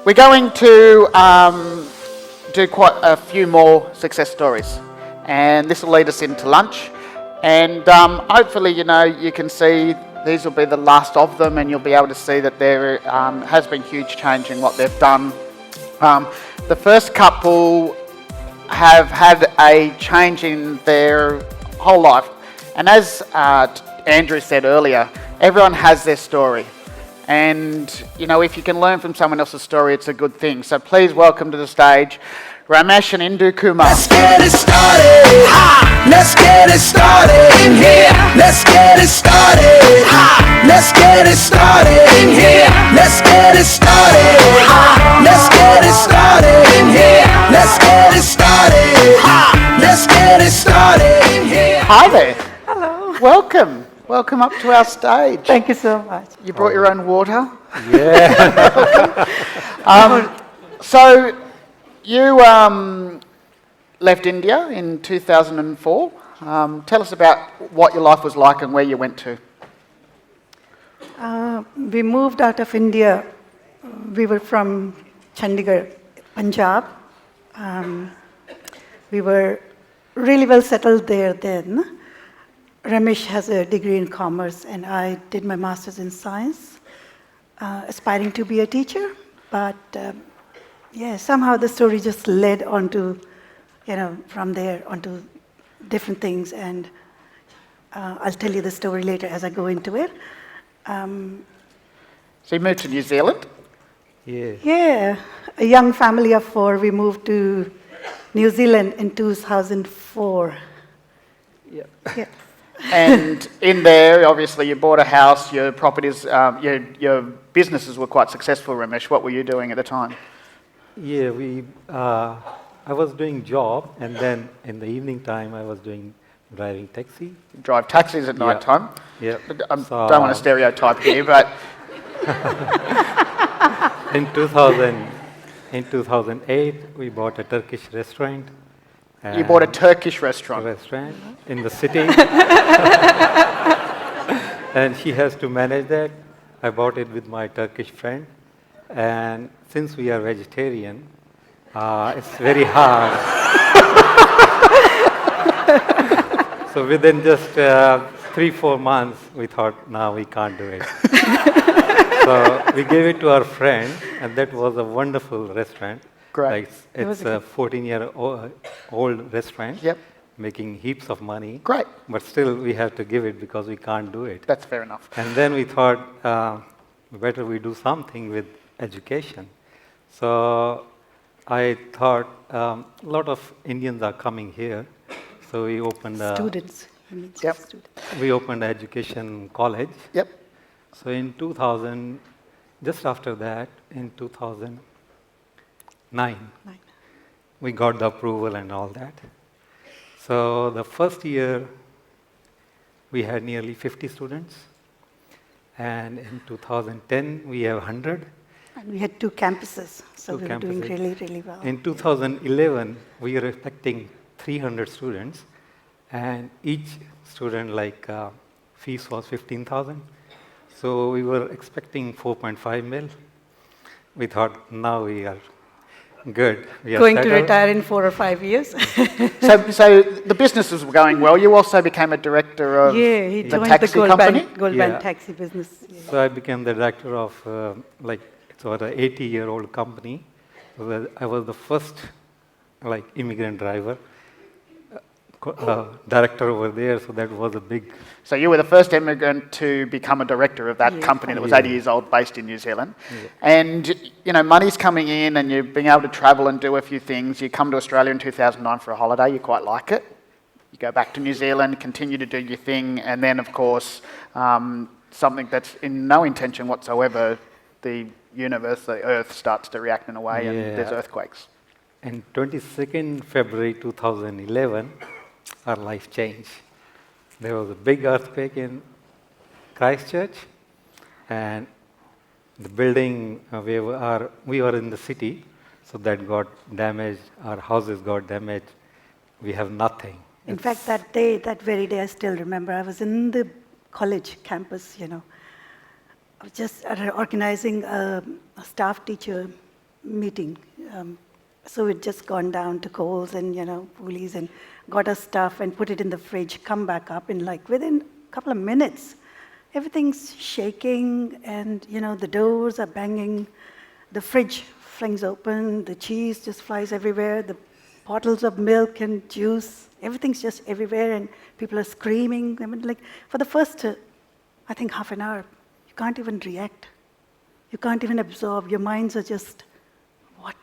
we're going to do quite a few more success stories, and this will lead us into lunch. And hopefully, you can see these will be the last of them, and you'll be able to see that there has been huge change in what they've done. The first couple have had a change in their whole life, and as Andrew said earlier, everyone has their story. And, if you can learn from someone else's story, it's a good thing. So please welcome to the stage, Ramesh and Indu Kumar. Let's get it started. Ha! Let's get it started in here. Let's get it started. Ha! Let's get it started in here. Let's get it started. Ha! Let's get it started in here. Let's get it started. Ha! Let's get it started in here. Hi there. Hello. Welcome. Welcome up to our stage. Thank you so much. You brought your own water? Yeah. So you left India in 2004. Tell us about what your life was like and where you went to. We moved out of India. We were from Chandigarh, Punjab. We were really well settled there then. Ramesh has a degree in commerce, and I did my master's in science, aspiring to be a teacher. But somehow the story just led on to, from there onto different things, and I'll tell you the story later as I go into it. So you moved to New Zealand? Yeah. Yeah, a young family of 4. We moved to New Zealand in 2004. Yeah. Yeah. And in there, obviously, you bought a house, your properties, your businesses were quite successful, Ramesh. What were you doing at the time? Yeah, I was doing job, and then in the evening time, I was driving taxi. You drive taxis at night time? Yeah. I don't want to stereotype here, but... In 2008, we bought a Turkish restaurant. You bought a Turkish restaurant? In the city. And she has to manage that. I bought it with my Turkish friend. And since we are vegetarian, it's very hard. So within just 3-4 months, we thought, no, we can't do it. So we gave it to our friend, and that was a wonderful restaurant. Great. Like, it's a 14-year-old restaurant, Yep. making heaps of money. Great. But still, we have to give it because we can't do it. That's fair enough. And then we thought, better we do something with education. So I thought, a lot of Indians are coming here. So we opened Students. Yep. we opened an education college. Yep. So in 2000, just after that, in 2009, we got the approval and all that. So the first year, we had nearly 50 students. And in 2010, we have 100. And we had 2 campuses, so we were doing really, really well. In 2011, we were expecting 300 students, and each student, fees was 15,000. So we were expecting 4.5 mil. We thought, now we are good. We are Going to settled. retire in 4 or 5 years. So the businesses were going well. You also became a director of He the joined taxi the company? Gold Yeah. Band taxi business. Yeah. So I became the director of, it's about an 80-year-old company. So I was the first, immigrant driver, director over there, so that was a big... So you were the first immigrant to become a director of that company that was 80 years old, based in New Zealand. Yeah. And, money's coming in and you're being able to travel and do a few things. You come to Australia in 2009 for a holiday, you quite like it. You go back to New Zealand, continue to do your thing, and then, of course, something that's in no intention whatsoever, the universe, the Earth, starts to react in a way, and there's earthquakes. And 22nd February 2011, our life changed. There was a big earthquake in Christchurch, and the building we were in the city, so that got damaged. Our houses got damaged. We have nothing. In fact, that very day, I still remember, I was in the college campus, I was just organizing a staff teacher meeting. So we'd just gone down to Coles and, Woolies and got our stuff and put it in the fridge, come back up, and like within a couple of minutes, everything's shaking and, the doors are banging, the fridge flings open, the cheese just flies everywhere, the bottles of milk and juice, everything's just everywhere and people are screaming. I mean, like for the first, I think half an hour, you can't even react. You can't even absorb. Your minds are just, what?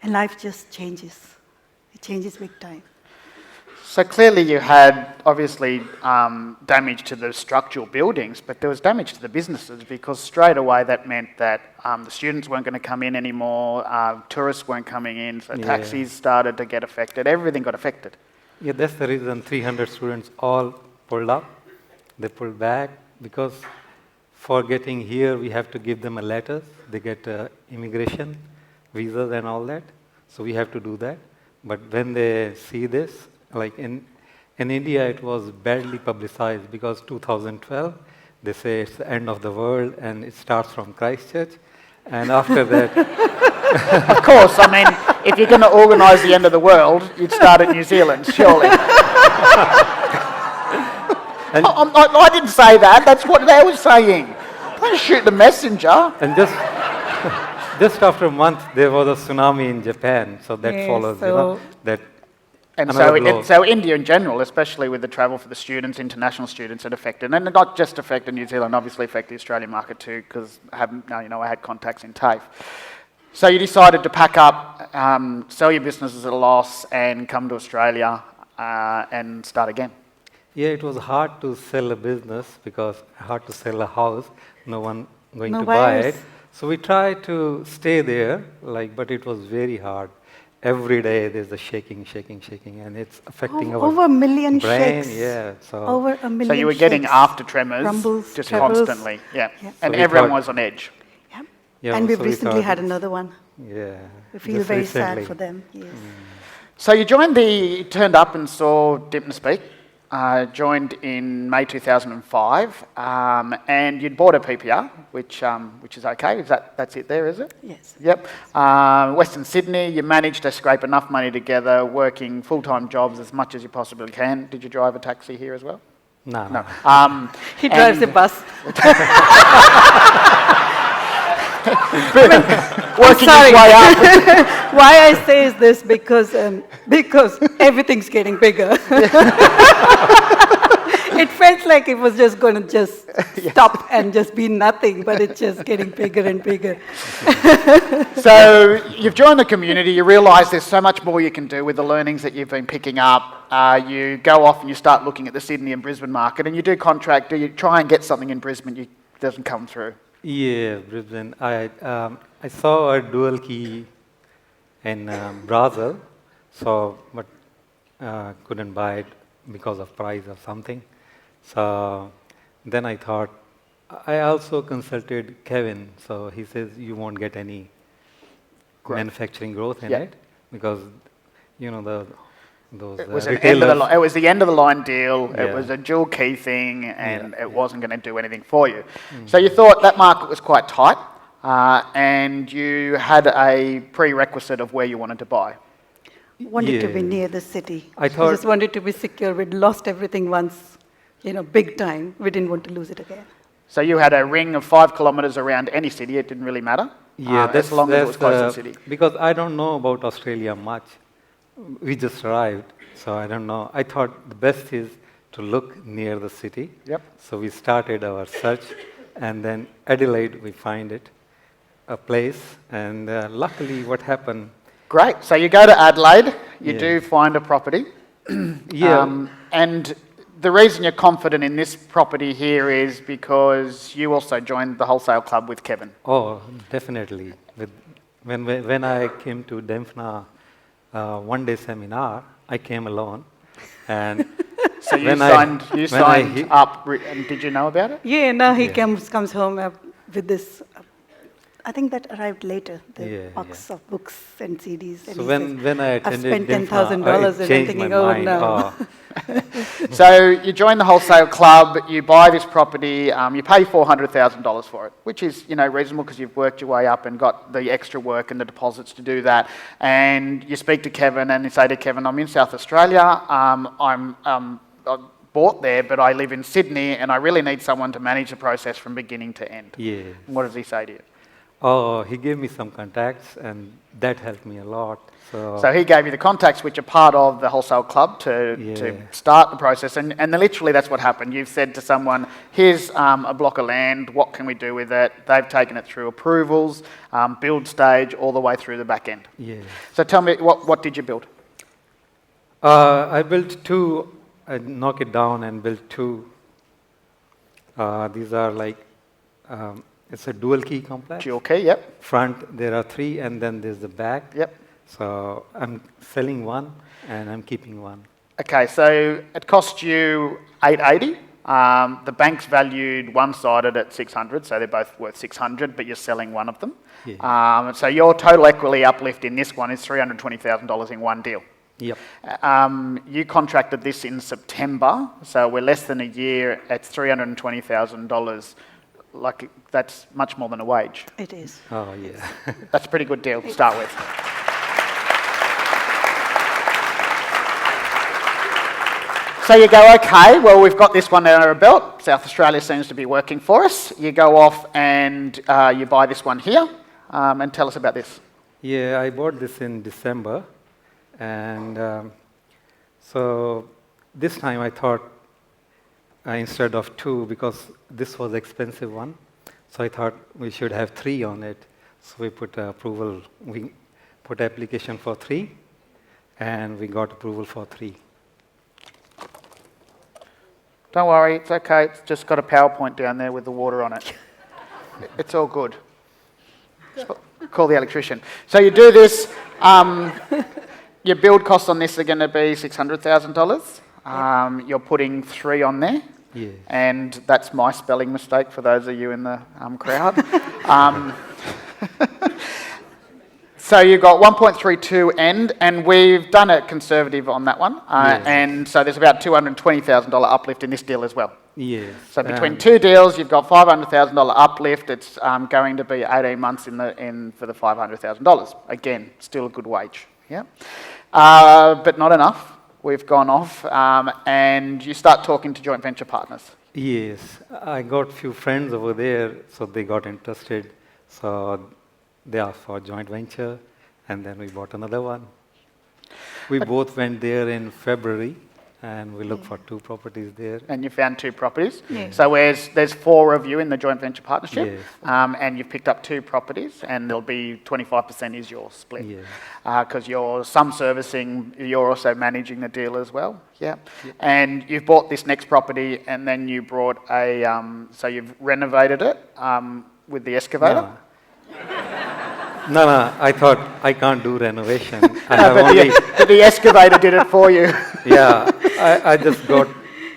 And life just changes. It changes big time. So clearly you had, obviously, damage to the structural buildings, but there was damage to the businesses because straight away that meant that the students weren't going to come in anymore, tourists weren't coming in, so taxis started to get affected, everything got affected. Yeah, that's the reason 300 students all pulled up. They pulled back because for getting here, we have to give them a letter. They get immigration, visas and all that. So we have to do that. But when they see this, like in India, it was badly publicized because 2012, they say it's the end of the world and it starts from Christchurch. And after that... Of course, I mean, if you're going to organise the end of the world, you'd start at New Zealand, surely. I didn't say that, that's what they were saying. Don't shoot the messenger. And just after a month, there was a tsunami in Japan, so that follows, that. And so India in general, especially with the travel for the students, international students, it affected, and not just affected New Zealand, obviously affected the Australian market too, because I had contacts in TAFE. So you decided to pack up, sell your business at a loss, and come to Australia and start again. Yeah, it was hard to sell a business because hard to sell a house, no one going to buy it. So we tried to stay there, but it was very hard. Every day there's a shaking, and it's affecting our over 1 million brain. shakes. Yeah, over 1 million. So you were getting shakes, after tremors, rumbles, just troubles. constantly, and So everyone was on edge. Yeah. And we've recently had another one. Yeah. We feel very sad for them. Yes. So you turned up and saw Dip and Speak. Joined in May 2005, and you'd bought a PPR, which is okay. That's it there, is it? Yes. Yep. Western Sydney, you managed to scrape enough money together, working full-time jobs as much as you possibly can. Did you drive a taxi here as well? No. He drives a bus. Working his way up. Why I say is this because everything's getting bigger. It felt like it was just going to stop and just be nothing, but it's just getting bigger and bigger. So you've joined the community, you realise there's so much more you can do with the learnings that you've been picking up. You go off and you start looking at the Sydney and Brisbane market, and you do contract, you try and get something in Brisbane, it doesn't come through. Yeah, Brisbane. I saw a dual key in Brazil, but couldn't buy it because of price or something. So then I thought, I also consulted Kevin. So he says you won't get any manufacturing growth in it because those it was retailers. It was the end of the line deal. Yeah. It was a dual key thing, and it wasn't going to do anything for you. So you thought that market was quite tight, and you had a prerequisite of where you wanted to buy. Wanted to be near the city. I thought- We just wanted to be secure. We'd lost everything once, big time. We didn't want to lose it again. So you had a ring of 5 kilometres around any city. It didn't really matter. Yeah, as long as it was close to the city. Because I don't know about Australia much. We just arrived, so I don't know. I thought the best is to look near the city. Yep. So we started our search, and then Adelaide, we find it, a place, and luckily what happened... Great. So you go to Adelaide, you do find a property. Yeah. And the reason you're confident in this property here is because you also joined the wholesale club with Kevin. Oh, definitely. When I came to Dempna one-day seminar, I came alone, and so you signed up. And did you know about it? Yeah. Now he comes home with this I think that arrived later, the Yeah, box of books and CDs. And So he when I says, I've attended spent DIMFA, $10,000 I and I'm changed thinking, my oh mind. no. So you join the wholesale club, you buy this property, you pay $400,000 for it, which is reasonable because you've worked your way up and got the extra work and the deposits to do that. And you speak to Kevin and you say to Kevin, I'm in South Australia, I'm bought there, but I live in Sydney and I really need someone to manage the process from beginning to end. Yeah. And what does he say to you? Oh, he gave me some contacts, and that helped me a lot. So he gave you the contacts which are part of the wholesale club to Yeah. start the process. And then literally that's what happened. You've said to someone, here's a block of land, what can we do with it? They've taken it through approvals, build stage, all the way through the back end. Yeah. So tell me, what did you build? I built two, I knock it down and built two. These are like, it's a dual key complex. Dual key, yep. Front, there are three, and then there's the back. Yep. So I'm selling one, and I'm keeping one. Okay, so it cost you $880. The bank's valued one-sided at 600, so they're both worth 600, but you're selling one of them. Yeah. So your total equity uplift in this one is $320,000 in one deal. Yep. You contracted this in September, so we're less than a year at $320,000. Like, that's much more than a wage. It is. Oh, yeah. That's a pretty good deal to start with. So you go, okay, well, we've got this one under our belt. South Australia seems to be working for us. You go off and you buy this one here. And tell us about this. Yeah, I bought this in December, and so this time I thought instead of two, because this was expensive one, so I thought we should have three on it. So we put approval, we put application for three, and we got approval for three. Don't worry, it's okay. It's just got a PowerPoint down there with the water on it. It's all good. Call the electrician. So you do this. Your build costs on this are going to be $600,000. You're putting three on there. Yeah. And that's my spelling mistake for those of you in the crowd. So you've got 1.32 end, and we've done a conservative on that one. And so there's about $220,000 uplift in this deal as well. Yes. So between two deals, you've got $500,000 uplift. It's going to be 18 months in for the $500,000. Again, still a good wage. Yeah, but not enough. We've gone off, and you start talking to joint venture partners. Yes, I got few friends over there, so they got interested. So they asked for joint venture, and then we bought another one. We both went there in February, and we looked for two properties there. And you found two properties. Yeah. So there's four of you in the joint venture partnership, Yes. and you've picked up two properties, and there'll be 25% is your split. Yeah. Because you're some servicing, you're also managing the deal as well. Yeah. And you've bought this next property, and then you brought so you've renovated it with the excavator. No, I thought I can't do renovation. I No, have but only, the excavator did it for you. yeah, I just got,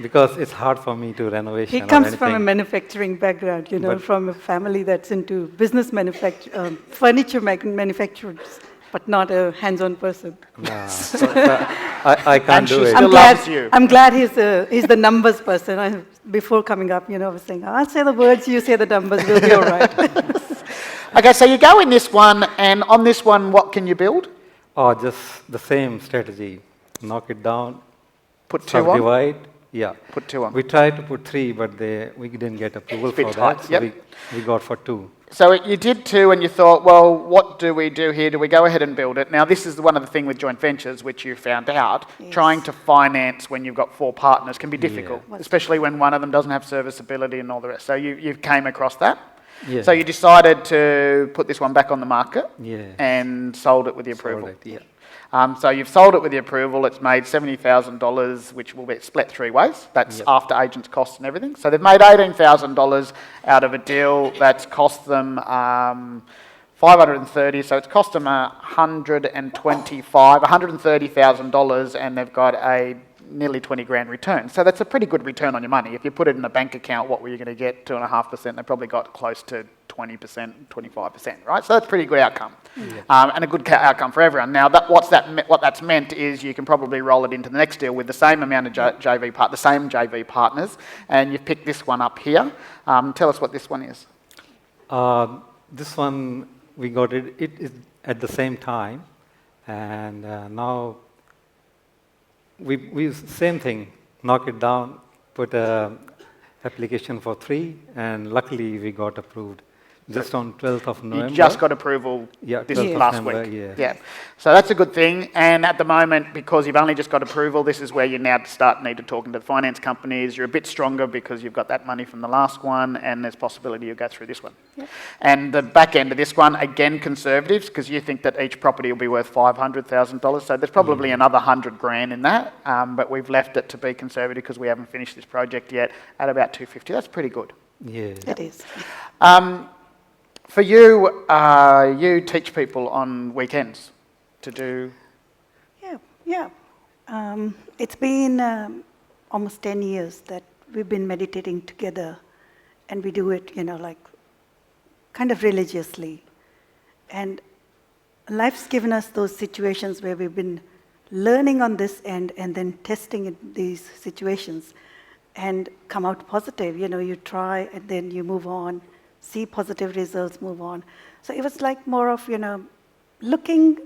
because it's hard for me to renovation He or comes from a anything. manufacturing background, But- from a family that's into business furniture manufacturers, but not a hands-on person. Nah, so I can't And do she it. still loves you. I'm glad he's the numbers person. Before coming up, I was saying, I'll say the words, you say the numbers, we'll be all right. Okay, so you go in this one, and on this one, what can you build? Or just the same strategy, knock it down, Put two on? subdivide. Yeah. Put two on. We tried to put three, but we didn't get approval It's a bit for tight, that, so yep. we got for two. So you did two, and you thought, well, what do we do here? Do we go ahead and build it? Now, this is one of the things with joint ventures, which you found out. Yes. Trying to finance when you've got four partners can be difficult, Yeah. especially when one of them doesn't have serviceability and all the rest. So you came across that. Yeah. So you decided to put this one back on the market Yeah. and sold it with the Sold approval. it, yeah. So you've sold it with the approval. It's made $70,000, which will be split three ways. That's Yep. after agents' costs and everything. So they've made $18,000 out of a deal that's cost them $530. So it's cost them $130,000, and they've got a nearly 20 grand return. So that's a pretty good return on your money. If you put it in a bank account, what were you going to get? 2.5%. They probably got close to 20%, 25%, right? So that's a pretty good outcome, and a good outcome for everyone. Now, what that's meant is you can probably roll it into the next deal with the same amount of the same JV partners, and you've picked this one up here. Tell us what this one is. This one, we got it is at the same time, and now we same thing, knock it down, put a application for 3, and luckily we got approved just on 12th of November. You just got approval Yeah, this 12th of last November, week. yeah. So that's a good thing. And at the moment, because you've only just got approval, this is where you now need to talking to the finance companies. You're a bit stronger because you've got that money from the last one, and there's possibility you'll go through this one. And the back end of this one, again, conservatives, because you think that each property will be worth $500,000. So there's probably another 100 grand in that. But we've left it to be conservative because we haven't finished this project yet at about 250. That's pretty good. Yeah. It is. For you, you teach people on weekends to do... Yeah. It's been almost 10 years that we've been meditating together, and we do it, like kind of religiously. And life's given us those situations where we've been learning on this end and then testing in these situations and come out positive. You try and then you move on, see positive results, move on. So it was like more of, looking,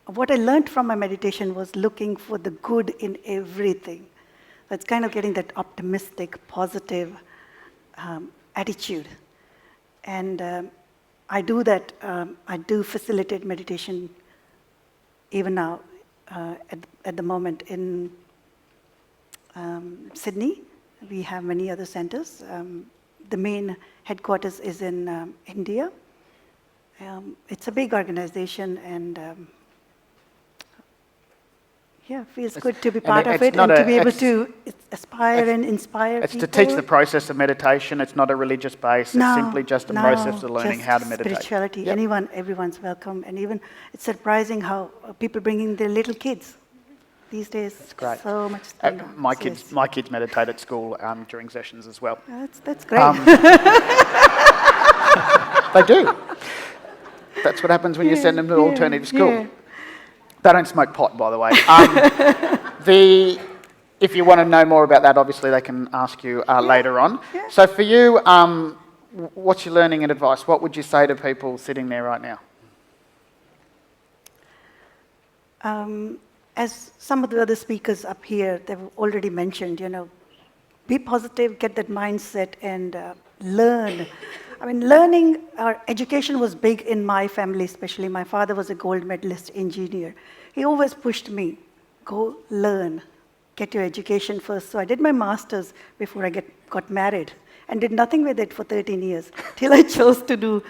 what I learned from my meditation was looking for the good in everything. So it's kind of getting that optimistic, positive attitude. And I do that, I do facilitate meditation even now at the moment in Sydney. We have many other centers. The main headquarters is in India. It's a big organization, and it feels good to be part of it and to be able to aspire and inspire people. It's people. to teach the process of meditation. It's not a religious base. It's simply just a process of learning how to meditate. Spirituality. Yep. Everyone's welcome. And even it's surprising how people bringing their little kids these days. It's great. So much. My kids meditate at school during sessions as well. That's great. They do. That's what happens when you send them to alternative school. Yeah. They don't smoke pot, by the way. If you want to know more about that, obviously they can ask you later on. Yeah. So for you, what's your learning and advice? What would you say to people sitting there right now? As some of the other speakers up here, they've already mentioned, be positive, get that mindset, and learn. Learning, our education was big in my family, especially. My father was a gold medalist engineer. He always pushed me, go learn, get your education first. So I did my master's before I got married and did nothing with it for 13 years till I chose to do,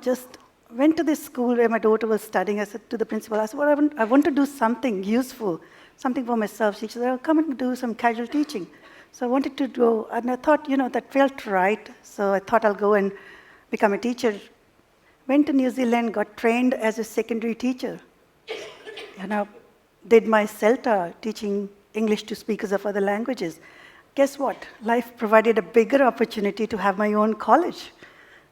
just went to this school where my daughter was studying. I said to the principal, I said, well, I want to do something useful, something for myself. She said, I'll come and do some casual teaching. So I wanted to go, and I thought, that felt right. So I thought I'll go and become a teacher. Went to New Zealand, got trained as a secondary teacher. Did my CELTA, teaching English to speakers of other languages. Guess what? Life provided a bigger opportunity to have my own college.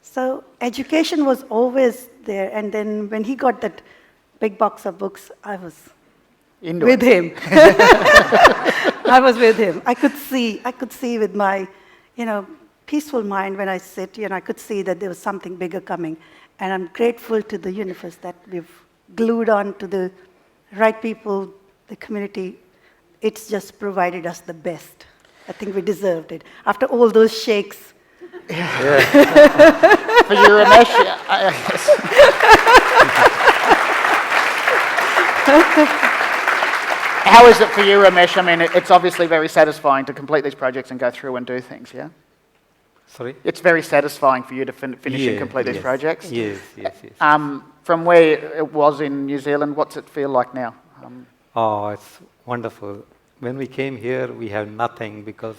So education was always there. And then when he got that big box of books, I was with him. I was with him. I could see with my, peaceful mind when I sit, I could see that there was something bigger coming. And I'm grateful to the universe that we've glued on to the right people, the community. It's just provided us the best. I think we deserved it. After all those shakes. Yeah. For you, Ramesh, how is it for you, Ramesh? It's obviously very satisfying to complete these projects and go through and do things, yeah? Sorry? It's very satisfying for you to finish and complete these projects? Yes. From where it was in New Zealand, what's it feel like now? It's wonderful. When we came here, we had nothing because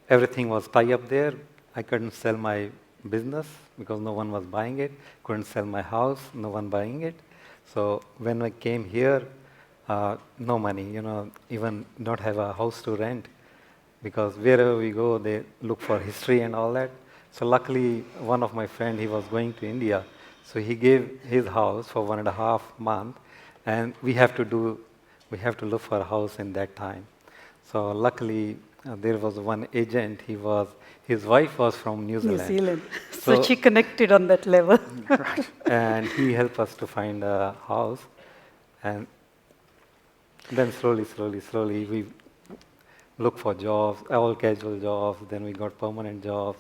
everything was tied up there. I couldn't sell my business because no one was buying it. Couldn't sell my house, no one buying it. So when I came here, no money, even don't have a house to rent because wherever we go, they look for history and all that. So luckily, one of my friend, he was going to India, so he gave his house for 1.5 months, and we have to look for a house in that time. So luckily, there was one agent. His wife was from New New Zealand. Zealand. So she connected on that level. Right. And he helped us to find a house, and then slowly we look for jobs, all casual jobs. Then we got permanent jobs.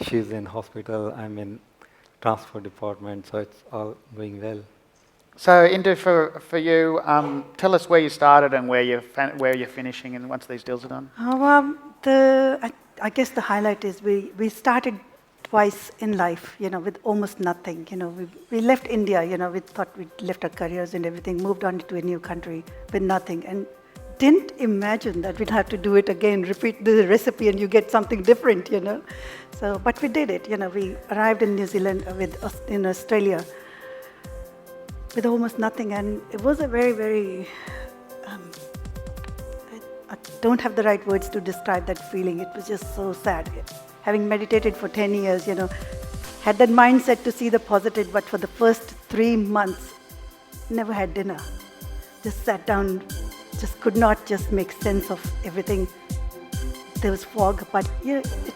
She's in hospital, I'm in transport department, so it's all going well. So, Indu, for you, tell us where you started and where you're finishing, and once these deals are done. I guess the highlight is we started twice in life, with almost nothing. We left India, we thought we'd left our careers and everything, moved on to a new country with nothing, and didn't imagine that we'd have to do it again, repeat the recipe, and you get something different, So, but we did it. We arrived in New Zealand in Australia with almost nothing, and it was a very, very. I don't have the right words to describe that feeling. It was just so sad. Having meditated for 10 years, had that mindset to see the positive, but for the first 3 months, never had dinner. Just sat down, just could not just make sense of everything. There was fog, but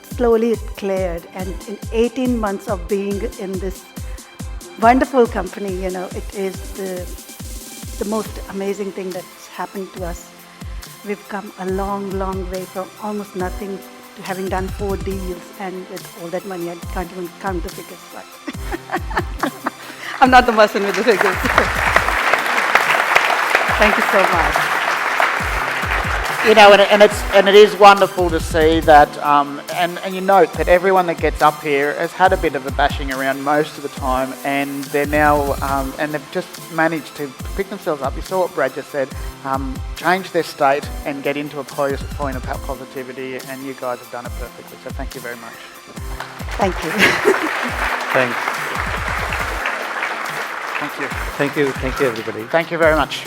slowly it cleared. And in 18 months of being in this wonderful company, it is the most amazing thing that's happened to us. We've come a long, long way from almost nothing to having done 4 deals, and with all that money, I can't even count the figures. But I'm not the person with the figures. Thank you so much. And it is wonderful to see that, and you note that everyone that gets up here has had a bit of a bashing around most of the time, and they're now, and they've just managed to pick themselves up. You saw what Brad just said, change their state and get into a point of positivity, and you guys have done it perfectly. So thank you very much. Thank you. Thanks. Thank you. Thank you, everybody. Thank you very much.